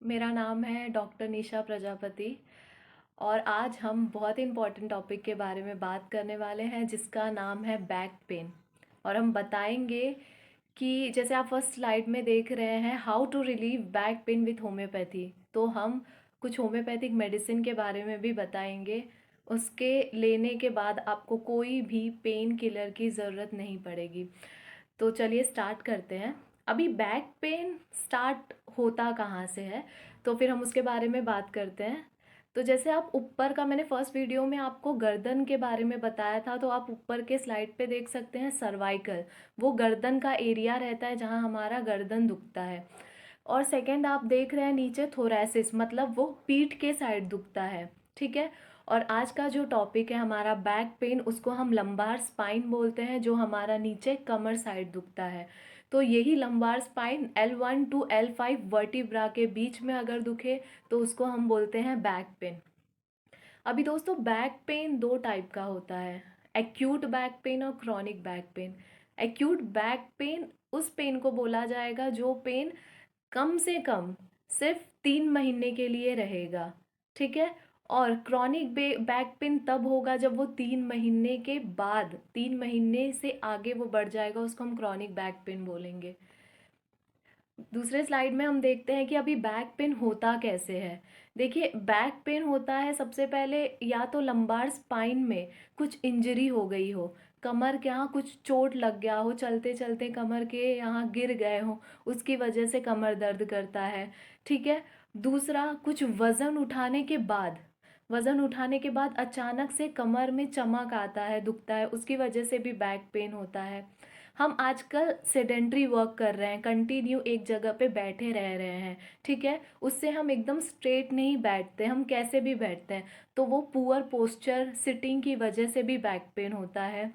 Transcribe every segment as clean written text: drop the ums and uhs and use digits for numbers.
मेरा नाम है डॉक्टर निशा प्रजापति और आज हम बहुत ही इम्पोर्टेंट टॉपिक के बारे में बात करने वाले हैं जिसका नाम है बैक पेन। और हम बताएंगे कि जैसे आप फर्स्ट स्लाइड में देख रहे हैं how to relieve back pain with homeopathy, तो हम कुछ होम्योपैथिक मेडिसिन के बारे में भी बताएंगे। उसके लेने के बाद आपको कोई भी पेन किलर की ज़रूरत नहीं पड़ेगी। तो चलिए स्टार्ट करते हैं। अभी बैक पेन स्टार्ट होता कहाँ से है, तो फिर हम उसके बारे में बात करते हैं। तो जैसे आप ऊपर का, मैंने फर्स्ट वीडियो में आपको गर्दन के बारे में बताया था, तो आप ऊपर के स्लाइड पे देख सकते हैं सर्वाइकल, वो गर्दन का एरिया रहता है जहाँ हमारा गर्दन दुखता है। और सेकंड आप देख रहे हैं नीचे थोरैसिस, मतलब वो पीठ के साइड दुखता है। ठीक है। और आज का जो टॉपिक है हमारा बैक पेन, उसको हम लंबार स्पाइन बोलते हैं, जो हमारा नीचे कमर साइड दुखता है। तो यही lumbar spine L1 to L5 vertebra के बीच में अगर दुखे तो उसको हम बोलते हैं बैक पेन। अभी दोस्तों बैक पेन दो टाइप का होता है, एक्यूट बैक पेन और chronic back pain. Acute back pain उस पेन को बोला जाएगा जो पेन कम से कम सिर्फ 3 महीने के लिए रहेगा। ठीक है। और क्रॉनिक बैक पेन तब होगा जब वो 3 महीने के बाद, 3 महीने से आगे वो बढ़ जाएगा, उसको हम क्रॉनिक बैक पेन बोलेंगे। दूसरे स्लाइड में हम देखते हैं कि अभी बैक पेन होता कैसे है। देखिए बैक पेन होता है सबसे पहले या तो लंबार स्पाइन में कुछ इंजरी हो गई हो, कमर के यहाँ कुछ चोट लग गया हो, चलते चलते कमर के यहाँ गिर गए हो, उसकी वजह से कमर दर्द करता है। ठीक है। दूसरा, कुछ वज़न उठाने के बाद अचानक से कमर में चमक आता है, दुखता है, उसकी वजह से भी बैक पेन होता है। हम आजकल सेडेंट्री वर्क कर रहे हैं, कंटिन्यू एक जगह पे बैठे रह रहे हैं। ठीक है। उससे हम एकदम स्ट्रेट नहीं बैठते, हम कैसे भी बैठते हैं, तो वो पुअर पोस्चर सिटिंग की वजह से भी बैक पेन होता है।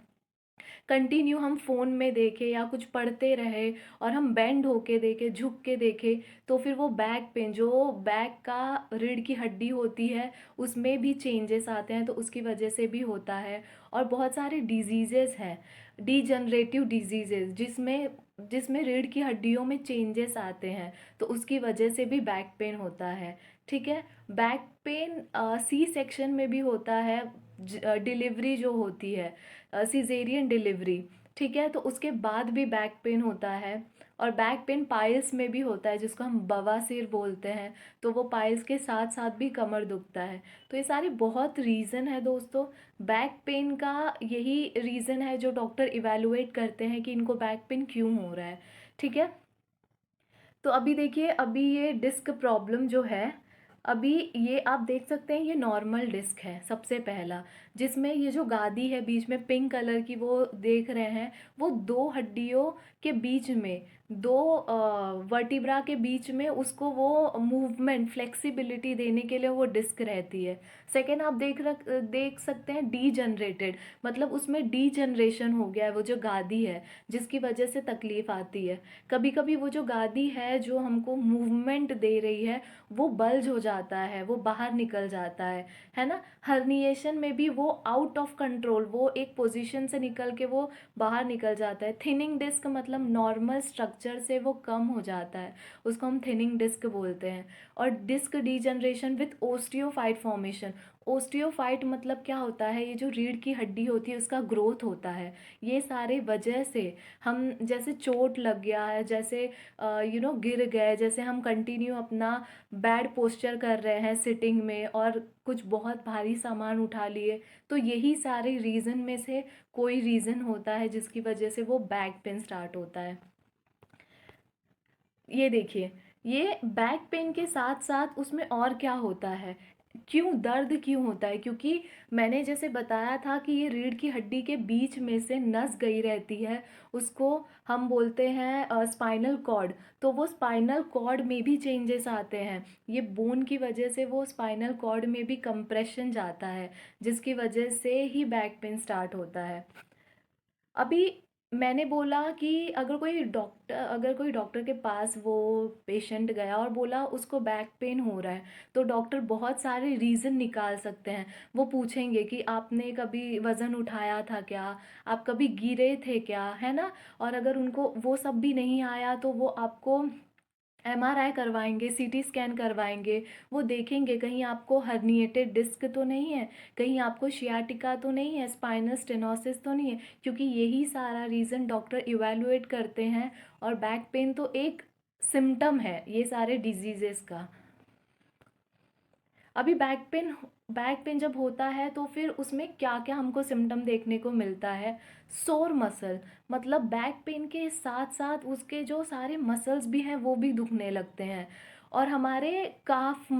कंटिन्यू हम फ़ोन में देखें या कुछ पढ़ते रहे और हम बेंड होके देखें, झुक के देखें, तो फिर वो बैक पेन, जो बैक का रीढ़ की हड्डी होती है उसमें भी चेंजेस आते हैं, तो उसकी वजह से भी होता है। और बहुत सारे डिजीज़ेज़ हैं, डीजनरेटिव डिजीज़ेज़, जिसमें जिसमें रीढ़ की हड्डियों में चेंजेस आते हैं, तो उसकी वजह से भी बैक पेन होता है। ठीक है। बैक पेन सी सेक्शन में भी होता है, डिलीवरी जो होती है, सिजेरियन डिलीवरी। ठीक है। तो उसके बाद भी बैक पेन होता है। और बैक पेन पाइल्स में भी होता है, जिसको हम बवासीर बोलते हैं, तो वो पाइल्स के साथ साथ भी कमर दुखता है। तो ये सारे बहुत रीज़न है दोस्तों। बैक पेन का यही रीज़न है जो डॉक्टर इवैल्यूएट करते हैं कि इनको बैक पेन क्यों हो रहा है। ठीक है। तो अभी देखिए, अभी ये डिस्क प्रॉब्लम जो है, अभी ये आप देख सकते हैं, ये नॉर्मल डिस्क है सबसे पहला, जिसमें ये जो गादी है बीच में पिंक कलर की वो देख रहे हैं, वो दो हड्डियों के बीच में, दो वर्टिब्रा के बीच में उसको वो मूवमेंट फ्लेक्सिबिलिटी देने के लिए वो डिस्क रहती है। सेकेंड आप देख सकते हैं डीजनरेटेड, मतलब उसमें डीजनरेशन हो गया है वो जो गादी है, जिसकी वजह से तकलीफ आती है। कभी कभी वो जो गादी है जो हमको मूवमेंट दे रही है, वो बल्ज हो जाता है, वो बाहर निकल जाता है ना। हर्निएशन में भी वो आउट ऑफ कंट्रोल, वो एक पोजीशन से निकल के वो बाहर निकल जाता है। थिनिंग डिस्क मतलब नॉर्मल स्ट्रक्चर से वो कम हो जाता है, उसको हम थिनिंग डिस्क बोलते हैं। और डिस्क डीजनरेशन विथ ओस्टियोफाइट फॉर्मेशन, ओस्टियोफाइट मतलब क्या होता है, ये जो रीढ़ की हड्डी होती है उसका ग्रोथ होता है। ये सारे वजह से हम, जैसे चोट लग गया है, जैसे गिर गए, जैसे हम कंटिन्यू अपना बैड पोस्चर कर रहे हैं सिटिंग में और कुछ बहुत भारी सामान उठा लिए, तो यही सारे रीज़न में से कोई रीज़न होता है जिसकी वजह से वो बैक पेन स्टार्ट होता है। ये देखिए, ये बैक पेन के साथ साथ उसमें और क्या होता है, क्यों दर्द क्यों होता है, क्योंकि मैंने जैसे बताया था कि ये रीढ़ की हड्डी के बीच में से नस गई रहती है, उसको हम बोलते हैं स्पाइनल कॉर्ड। तो वो स्पाइनल कॉर्ड में भी चेंजेस आते हैं, ये बोन की वजह से वो स्पाइनल कॉर्ड में भी कंप्रेशन जाता है, जिसकी वजह से ही बैक पेन स्टार्ट होता है। अभी मैंने बोला कि अगर कोई डॉक्टर के पास वो पेशेंट गया और बोला उसको बैक पेन हो रहा है, तो डॉक्टर बहुत सारे रीज़न निकाल सकते हैं। वो पूछेंगे कि आपने कभी वज़न उठाया था क्या, आप कभी गिरे थे क्या, है ना। और अगर उनको वो सब भी नहीं आया तो वो आपको एमआरआई करवाएंगे, सीटी स्कैन करवाएंगे, वो देखेंगे कहीं आपको हर्निएटेड डिस्क तो नहीं है, कहीं आपको शियाटिका तो नहीं है, स्पाइनल स्टेनोसिस तो नहीं है, क्योंकि यही सारा रीज़न डॉक्टर इवैल्यूएट करते हैं। और बैक पेन तो एक सिम्टम है ये सारे डिजीजेस का। अभी बैक पेन जब होता है तो फिर उसमें क्या क्या हमको सिम्टम देखने को मिलता है। सोर मसल, मतलब बैक पेन के साथ साथ उसके जो सारे मसल्स भी हैं वो भी दुखने लगते हैं। और हमारे काफ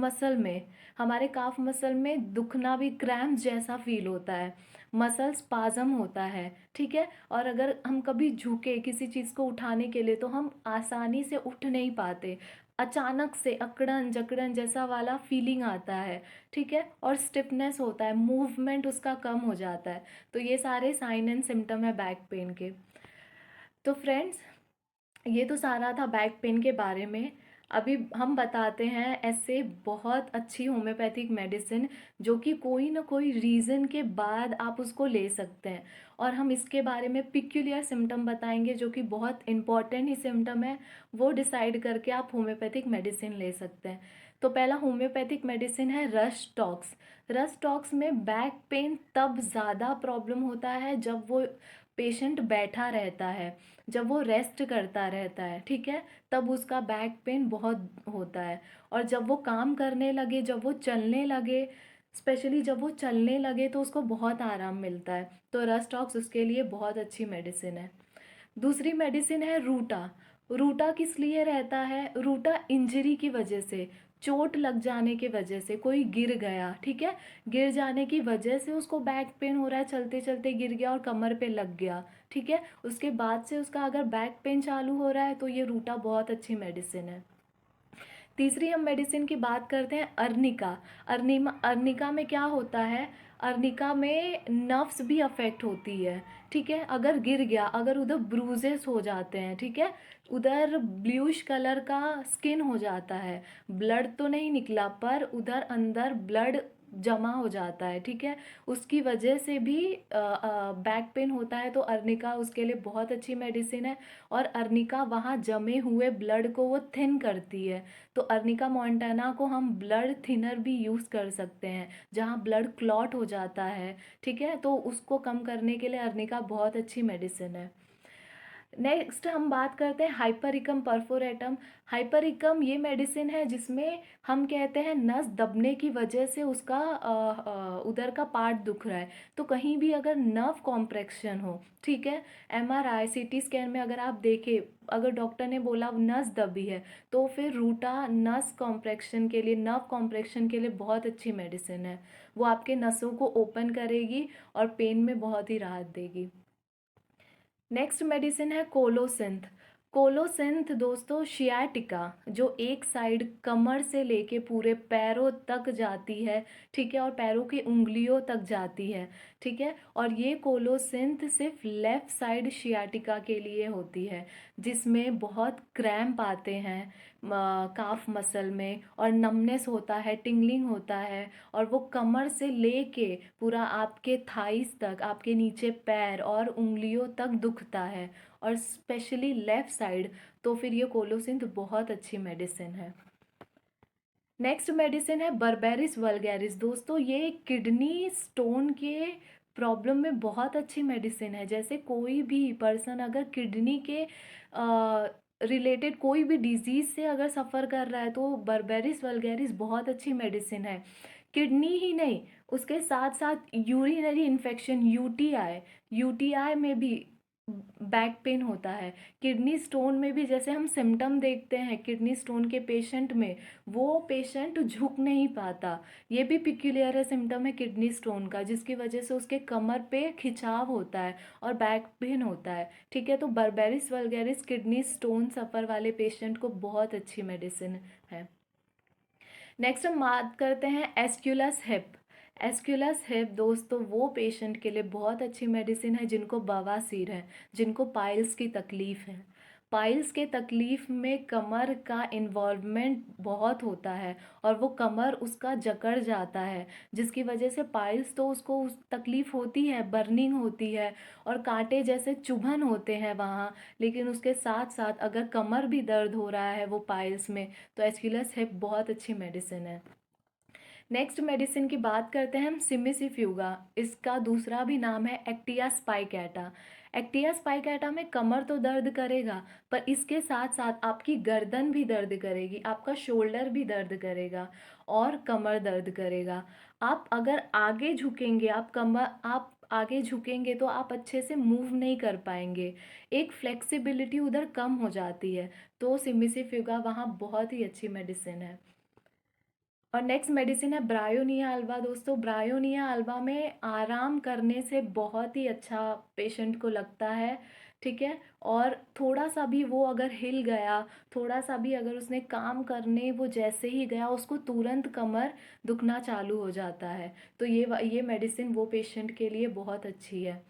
मसल में दुखना भी क्रैम्प जैसा फील होता है, मसल स्पाज्म होता है। ठीक है, और अगर हम कभी झुके किसी चीज़ को उठाने के लिए तो हम आसानी से उठ नहीं पाते, अचानक से अकड़न जकड़न जैसा वाला फीलिंग आता है। ठीक है, और स्टिफनेस होता है, मूवमेंट उसका कम हो जाता है। तो ये सारे साइन एंड सिम्टम है बैक पेन के। तो फ्रेंड्स, ये तो सारा था बैक पेन के बारे में। अभी हम बताते हैं ऐसे बहुत अच्छी होम्योपैथिक मेडिसिन जो कि कोई ना कोई रीज़न के बाद आप उसको ले सकते हैं। और हम इसके बारे में पिक्यूलियर सिम्टम बताएंगे जो कि बहुत इंपॉर्टेंट ही सिम्टम है, वो डिसाइड करके आप होम्योपैथिक मेडिसिन ले सकते हैं। तो पहला होम्योपैथिक मेडिसिन है रश टॉक्स। रश टॉक्स में बैक पेन तब ज़्यादा प्रॉब्लम होता है जब वो पेशेंट बैठा रहता है, जब वो रेस्ट करता रहता है। ठीक है, तब उसका बैक पेन बहुत होता है। और जब वो काम करने लगे, जब वो चलने लगे, स्पेशली जब वो चलने लगे तो उसको बहुत आराम मिलता है। तो रस्टॉक्स उसके लिए बहुत अच्छी मेडिसिन है। दूसरी मेडिसिन है रूटा। रूटा किस लिए रहता है? रूटा इंजरी की वजह से, चोट लग जाने की वजह से, कोई गिर गया, ठीक है, गिर जाने की वजह से उसको बैक पेन हो रहा है, चलते चलते गिर गया और कमर पे लग गया। ठीक है, उसके बाद से उसका अगर बैक पेन चालू हो रहा है तो ये रूटा बहुत अच्छी मेडिसिन है। तीसरी हम मेडिसिन की बात करते हैं अर्निका। अर्निका में क्या होता है? अर्निका में नर्व्स भी अफेक्ट होती है। ठीक है, अगर गिर गया, अगर उधर ब्रूजेस हो जाते हैं, ठीक है, उधर ब्लूइश कलर का स्किन हो जाता है, ब्लड तो नहीं निकला पर उधर अंदर ब्लड जमा हो जाता है। ठीक है, उसकी वजह से भी बैक पेन होता है, तो अर्निका उसके लिए बहुत अच्छी मेडिसिन है। और अर्निका वहाँ जमे हुए ब्लड को वो थिन करती है। तो अर्निका मोंटाना को हम ब्लड थिनर भी यूज़ कर सकते हैं, जहाँ ब्लड क्लॉट हो जाता है। ठीक है, तो उसको कम करने के लिए अर्निका बहुत अच्छी मेडिसिन है। नेक्स्ट हम बात करते हैं हाइपरिकम परफोरेटम। हाइपरिकम ये मेडिसिन है जिसमें हम कहते हैं नस दबने की वजह से उसका उधर का पार्ट दुख रहा है। तो कहीं भी अगर नर्व कॉम्प्रेक्शन हो, ठीक है, एमआरआई सीटी स्कैन में अगर आप देखें, अगर डॉक्टर ने बोला नस दबी है, तो फिर रूटा नस कॉम्प्रेक्शन के लिए, नर्व कॉम्प्रेक्शन के लिए बहुत अच्छी मेडिसिन है। वो आपके नसों को ओपन करेगी और पेन में बहुत ही राहत देगी। नेक्स्ट मेडिसिन है कोलोसिंथ। कोलोसिंथ दोस्तों शियाटिका जो एक साइड कमर से लेके पूरे पैरों तक जाती है, ठीक है, और पैरों की उंगलियों तक जाती है। ठीक है, और ये कोलोसिंथ सिर्फ लेफ्ट साइड शियाटिका के लिए होती है, जिसमें बहुत क्रैम्प आते हैं काफ मसल में, और नमनेस होता है, टिंगलिंग होता है, और वो कमर से लेके पूरा आपके थाइस तक, आपके नीचे पैर और उंगलियों तक दुखता है, और स्पेशली लेफ्ट साइड। तो फिर ये कोलोसिंथ बहुत अच्छी मेडिसिन है। नेक्स्ट मेडिसिन है बर्बेरिस वल्गैरिस। दोस्तों ये किडनी स्टोन के प्रॉब्लम में बहुत अच्छी मेडिसिन है। जैसे कोई भी पर्सन अगर किडनी के रिलेटेड कोई भी डिजीज़ से अगर सफ़र कर रहा है तो बर्बेरिस वल्गैरिस बहुत अच्छी मेडिसिन है। किडनी ही नहीं, उसके साथ साथ यूरिनरी इन्फेक्शन, यूटीआई, यूटीआई में भी बैक पेन होता है। किडनी स्टोन में भी जैसे हम सिम्टम देखते हैं किडनी स्टोन के पेशेंट में, वो पेशेंट झुक नहीं पाता, ये भी पिक्यूलियर है सिम्टम है किडनी स्टोन का, जिसकी वजह से उसके कमर पे खिंचाव होता है और बैक पेन होता है। ठीक है, तो बर्बेरिस वल्गैरिस किडनी स्टोन सफ़र वाले पेशेंट को बहुत अच्छी मेडिसिन है। नेक्स्ट हम बात करते हैं एस्क्यूलस हिप। एस्क्यूलस हिप दोस्तों वो पेशेंट के लिए बहुत अच्छी मेडिसिन है जिनको बवासीर है, जिनको पाइल्स की तकलीफ़ है। पाइल्स के तकलीफ़ में कमर का इन्वॉल्वमेंट बहुत होता है और वो कमर उसका जकड़ जाता है, जिसकी वजह से पाइल्स तो उसको उस तकलीफ़ होती है, बर्निंग होती है और कांटे जैसे चुभन होते हैं वहाँ। लेकिन उसके साथ-साथ अगर कमर भी दर्द हो रहा है वो पाइल्स में, तो एस्क्यूलस हिप बहुत अच्छी मेडिसिन है। नेक्स्ट मेडिसिन की बात करते हैं हम सिमिसिफ्यूगा। इसका दूसरा भी नाम है एक्टिया स्पाइकैटा। एक्टिया स्पाइकैटा में कमर तो दर्द करेगा, पर इसके साथ साथ आपकी गर्दन भी दर्द करेगी, आपका शोल्डर भी दर्द करेगा और कमर दर्द करेगा। आप अगर आगे झुकेंगे, आप आगे झुकेंगे तो आप अच्छे से मूव नहीं कर पाएंगे, एक फ्लेक्सिबिलिटी उधर कम हो जाती है। तो सिमिसिफ्यूगा वहाँ बहुत ही अच्छी मेडिसिन है। और नेक्स्ट मेडिसिन है ब्रायोनिया अल्बा। दोस्तों, ब्रायोनिया अल्बा में आराम करने से बहुत ही अच्छा पेशेंट को लगता है, ठीक है। और थोड़ा सा भी वो अगर हिल गया, थोड़ा सा भी अगर उसने काम करने वो जैसे ही गया, उसको तुरंत कमर दुखना चालू हो जाता है। तो ये मेडिसिन वो पेशेंट के लिए बहुत अच्छी है।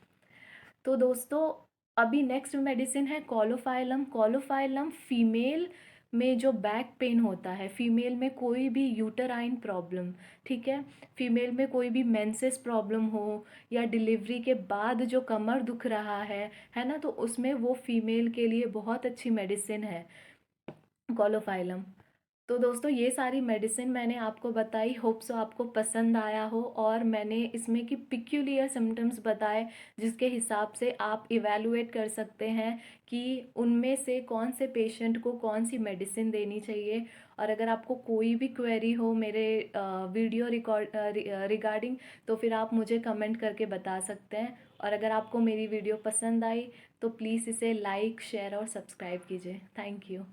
तो दोस्तों, अभी नेक्स्ट मेडिसिन है कॉलोफाइलम। कॉलोफाइलम फीमेल में जो बैक पेन होता है, फीमेल में कोई भी यूटराइन प्रॉब्लम, ठीक है, फीमेल में कोई भी मेंसेस प्रॉब्लम हो या डिलीवरी के बाद जो कमर दुख रहा है ना, तो उसमें वो फीमेल के लिए बहुत अच्छी मेडिसिन है कॉलोफाइलम। तो दोस्तों, ये सारी मेडिसिन मैंने आपको बताई, होप सो आपको पसंद आया हो। और मैंने इसमें की पिक्यूलियर सिम्टम्स बताए, जिसके हिसाब से आप इवैल्यूएट कर सकते हैं कि उनमें से कौन से पेशेंट को कौन सी मेडिसिन देनी चाहिए। और अगर आपको कोई भी क्वेरी हो मेरे वीडियो रिगार्डिंग, तो फिर आप मुझे कमेंट करके बता सकते हैं। और अगर आपको मेरी वीडियो पसंद आई तो प्लीज़ इसे लाइक, शेयर और सब्सक्राइब कीजिए। Thank you.